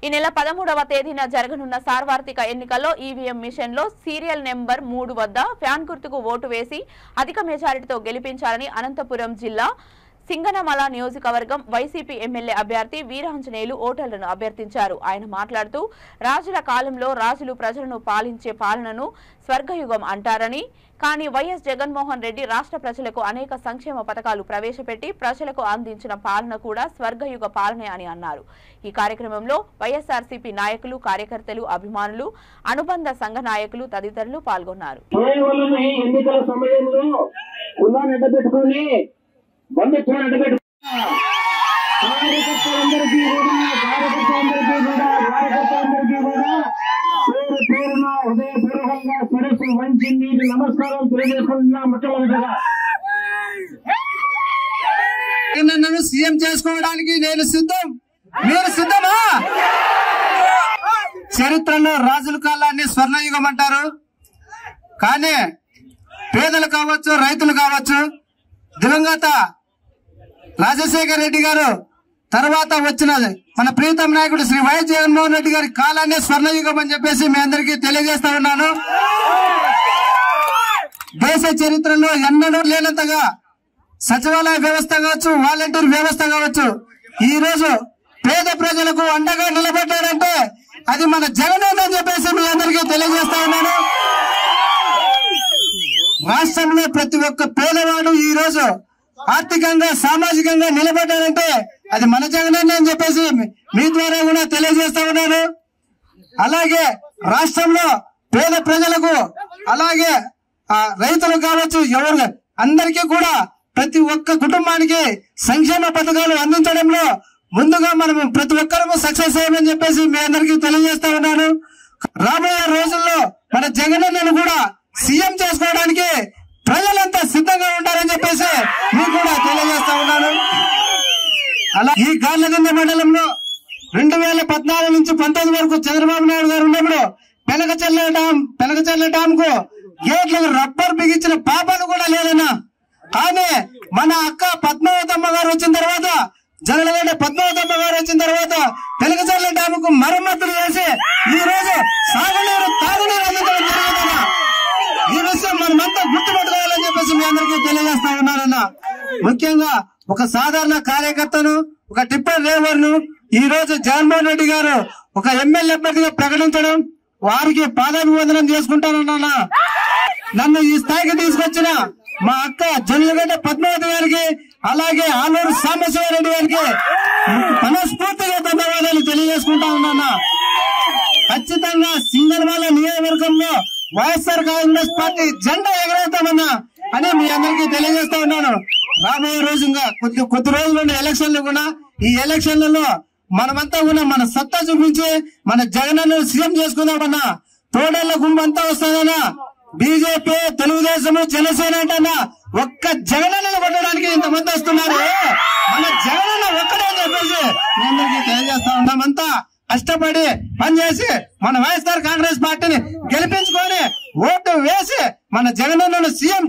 ఈ నెల 13వ తేదీన జరగనున్న సార్వత్రిక ఎన్నికల్లో ఈవీఎం మిషన్ లో సీరియల్ నెంబర్ 3 వద్ద ఫ్యాన్ గుర్తుకు ఓటు వేసి అధిక మెజారిటీతో గెలిపించాలని అనంతపురం జిల్లా సింగనమల నియోజకవర్గం వైసీపీ ఎమ్మెల్యే అభ్యర్థి వీరాంజనేయులు ఓటర్లను అభ్యర్థించారు. ఆయన మాట్లాడుతూ రాజుల కాలంలో రాజులు ప్రజలను పాలించే పాలనను స్వర్గయుగం అంటారని, కానీ వైఎస్ జగన్మోహన్ రెడ్డి రాష్ట్ర ప్రజలకు అనేక సంక్షేమ పథకాలు ప్రవేశపెట్టి ప్రజలకు అందించిన పాలన కూడా స్వర్గయుగ పాలనే అని అన్నారు. ఈ కార్యక్రమంలో వైఎస్ఆర్సీపీ నాయకులు, కార్యకర్తలు, అభిమానులు, అనుబంధ సంఘ నాయకులు తదితరులు పాల్గొన్నారు. హృదయపూర్వకంగా శిరస్సు వంచి నీటి నమస్కారం తెలియజేసుకుంటున్నా. ముఖ్యమంత్రిగా నన్ను సీఎం చేసుకోవడానికి నేను సిద్ధం. మీరు సిద్ధమా? చరిత్రలో రాజుల కాలాన్ని స్వర్ణయుగం అంటారు. కానీ పేదలు కావచ్చు, రైతులు కావచ్చు, దివంగత రాజశేఖర రెడ్డి గారు తర్వాత వచ్చిన మన ప్రీతం నాయకుడు శ్రీ వైఎస్ జగన్మోహన్ రెడ్డి గారి కాలాన్ని స్వర్ణయుగం అని చెప్పేసి మీ అందరికీ తెలియజేస్తా ఉన్నాను. దేశ చరిత్రలో ఎన్నడూ లేనంతగా సచివాలయ వ్యవస్థ కావచ్చు, వాలంటీర్ వ్యవస్థ కావచ్చు, ఈ రోజు పేద ప్రజలకు అండగా నిలబెట్టారంటే అది మన జగన్ అని చెప్పేసి మీ అందరికీ తెలియజేస్తా ఉన్నాను. రాష్ట్రంలో ప్రతి ఒక్క పేదవాడు ఈ రోజు ఆర్థికంగా, సామాజికంగా నిలబడ్డారంటే అది మన జగన్ అని చెప్పేసి మీ ద్వారా కూడా తెలియజేస్తా ఉన్నాను. అలాగే రాష్ట్రంలో పేద ప్రజలకు, అలాగే రైతులు కావచ్చు, ఎవరు అందరికీ కూడా ప్రతి ఒక్క కుటుంబానికి సంక్షేమ పథకాలు అందించడంలో ముందుగా మనం ప్రతి ఒక్కరూ సక్సెస్ అయ్యామని చెప్పేసి మీ అందరికీ తెలియజేస్తా ఉన్నాను. రాబోయే రోజుల్లో మన జగన్ కూడా సీఎం చేసుకోవడానికి ప్రజలంతా సిద్ధంగా ఉంటారని చెప్పేసి మీకు కూడా తెలియజేస్తా ఉన్నాను. అలా ఈ గార్లగంద మండలంలో 2014 నుంచి 19 వరకు చంద్రబాబు నాయుడు గారు ఉన్నప్పుడు పెనకచెర్ల డామ్ కు గేట్లకు రబ్బర్ బిగించిన పాపాలు కూడా లేదన్నా. కానీ మన అక్క పద్మావతమ్మ గారు వచ్చిన తర్వాత, జగన్గడ్డ పద్మావతమ్మ గారు వచ్చిన తర్వాత పెనకచెర్ల డామ్ కు మరమ్మతులు చేసి ఈ రోజు సాగునీరు, తాగునీరు అందించడం జరుగుతుందా. ఈ విషయం మనమంతా గుర్తుపెట్టుకోవాలని చెప్పేసి మీ అందరికీ తెలియజేస్తా ఉన్నారన్న. ముఖ్యంగా ఒక సాధారణ కార్యకర్తను, ఒక టిప్పర్ డ్రైవర్ ను ఈ రోజు జగన్మోహన్ రెడ్డి గారు ఒక ఎమ్మెల్యే అభ్యర్థిగా ప్రకటించడం, వారికి పాదాభివందనం చేసుకుంటానన్నా. నన్ను ఈ స్థాయికి తీసుకొచ్చిన మా అక్క జొన్నలగడ్డ పద్మావతి గారికి, అలాగే ఆలూరు సాంబశివరెడ్డి గారికి మనస్ఫూర్తిగా ధన్యవాదాలు తెలియజేసుకుంటా ఉన్నా. ఖచ్చితంగా సింగనమల నియోజకవర్గంలో వైఎస్ఆర్ కాంగ్రెస్ పార్టీ జెండా ఎగరేస్తామన్నా అని మీ అందరికీ తెలియజేస్తా ఉన్నాను. రాబోయే రోజుగా కొద్ది రోజులున్న ఎలక్షన్లు కూడా, ఈ ఎలక్షన్లలో మనమంతా కూడా మన సత్తా చూపించి మన జగన్ సీఎం చేసుకుందామన్నా. తోడేళ్ల గుంపంతా వస్తానన్నా. బీజేపీ, తెలుగుదేశం, జనసేన అంటన్నా ఒక్క జగన్ కొట్టడానికి ఇంతమంది వస్తున్నారు. మన జగన్ ఒక్కడే చెప్పేసి మీ అందరికీ తెలియజేస్తా ఉన్నామంతా కష్టపడి పనిచేసి మన వైఎస్ఆర్ కాంగ్రెస్ పార్టీని గెలిపించుకొని ఓటు వేసి మన జగన్ సీఎం